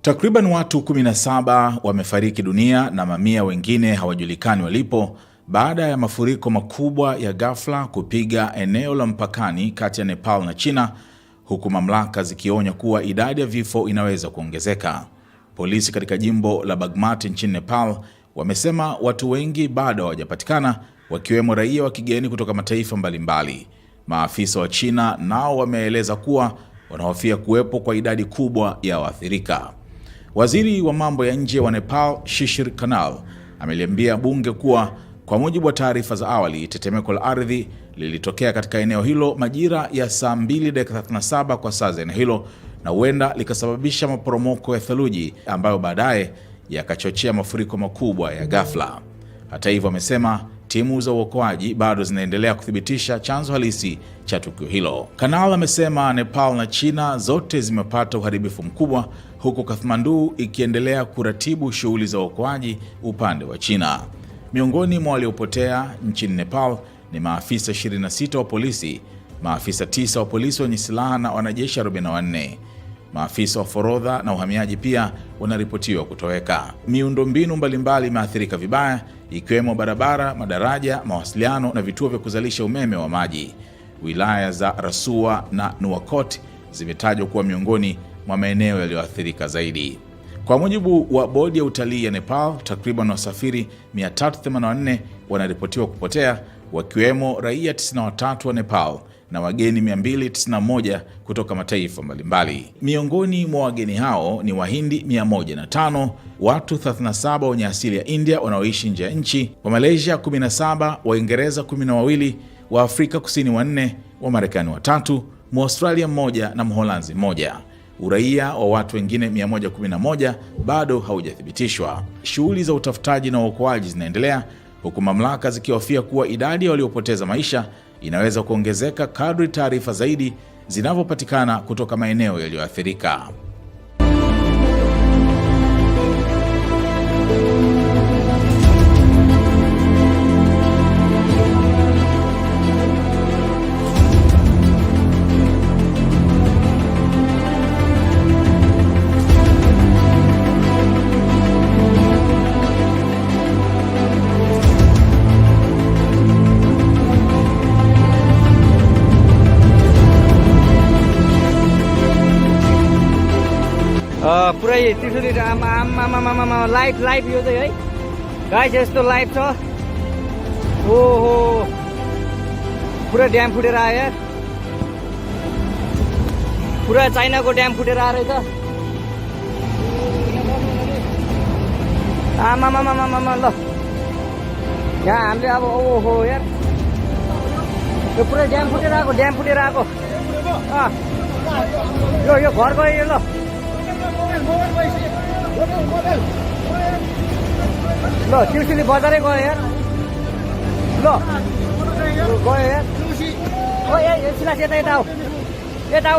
Takriban watu 17 wamefariki dunia na mamia wengine hawajulikani walipo baada ya mafuriko makubwa ya ghafla kupiga eneo la mpakani kati ya Nepal na China, huku mamlaka zikionya kuwa idadi ya vifo inaweza kuongezeka. Polisi katika jimbo la Bagmati nchini Nepal wamesema watu wengi bado hawajapatikana, wakiwemo raia wa kigeni kutoka mataifa mbalimbali. Maafisa wa China nao wameeleza kuwa wanahofia kuwepo kwa idadi kubwa ya waathirika. Waziri wa mambo ya nje wa Nepal, Shishir Kanal, ameliambia bunge kuwa kwa mujibu wa taarifa za awali, tetemeko la ardhi lilitokea katika eneo hilo majira ya saa 2:37 kwa saa za eneo hilo, na huenda likasababisha maporomoko ya theluji ambayo baadaye yakachochea mafuriko makubwa ya ghafla. Hata hivyo, amesema timu za uokoaji bado zinaendelea kuthibitisha chanzo halisi cha tukio hilo. Kanal amesema Nepal na China zote zimepata uharibifu mkubwa, huku Kathmandu ikiendelea kuratibu shughuli za uokoaji upande wa China. Miongoni mwa waliopotea nchini Nepal ni maafisa 26 wa polisi, maafisa 9 wa polisi wenye silaha na wanajeshi 44. Maafisa wa forodha na uhamiaji pia wanaripotiwa kutoweka. Miundombinu mbalimbali imeathirika vibaya, ikiwemo barabara, madaraja, mawasiliano na vituo vya kuzalisha umeme wa maji. Wilaya za Rasua na Nuwakot zimetajwa kuwa miongoni mwa maeneo yaliyoathirika zaidi. Kwa mujibu wa bodi ya utalii ya Nepal, takriban wasafiri 384 wanaripotiwa kupotea, wakiwemo raia 93 wa Nepal na wageni 291 kutoka mataifa mbalimbali. Miongoni mwa wageni hao ni Wahindi 105, watu 37 wenye asili ya India wanaoishi nje ya nchi, wa Malaysia 17, Waingereza 12, wa Afrika Kusini 4, wa Marekani 3, Mwaustralia 1 na Mholanzi 1. Uraia wa watu wengine 111 bado haujathibitishwa. Shughuli za utafutaji na uokoaji zinaendelea, huku mamlaka zikihofia kuwa idadi ya waliopoteza maisha inaweza kuongezeka kadri taarifa zaidi zinavyopatikana kutoka maeneo yaliyoathirika. पुरै त्रिशुली आमा लाइभ यो चाहिँ है गाइस, यस्तो लाइभ छ। ओहो, पुरा ड्याम फुटेर आयो यार, पुरा चाइनाको ड्याम फुटेर आयो रहेछ। आमा ल, यहाँ हामीले अब ओहो यार, यो पुरै ड्याम फुटेर आएको यो घर गयो ल। ल त्रिशुली बजारै गयो यार, ल गयो यार। ओ सिलास यता आऊ, यता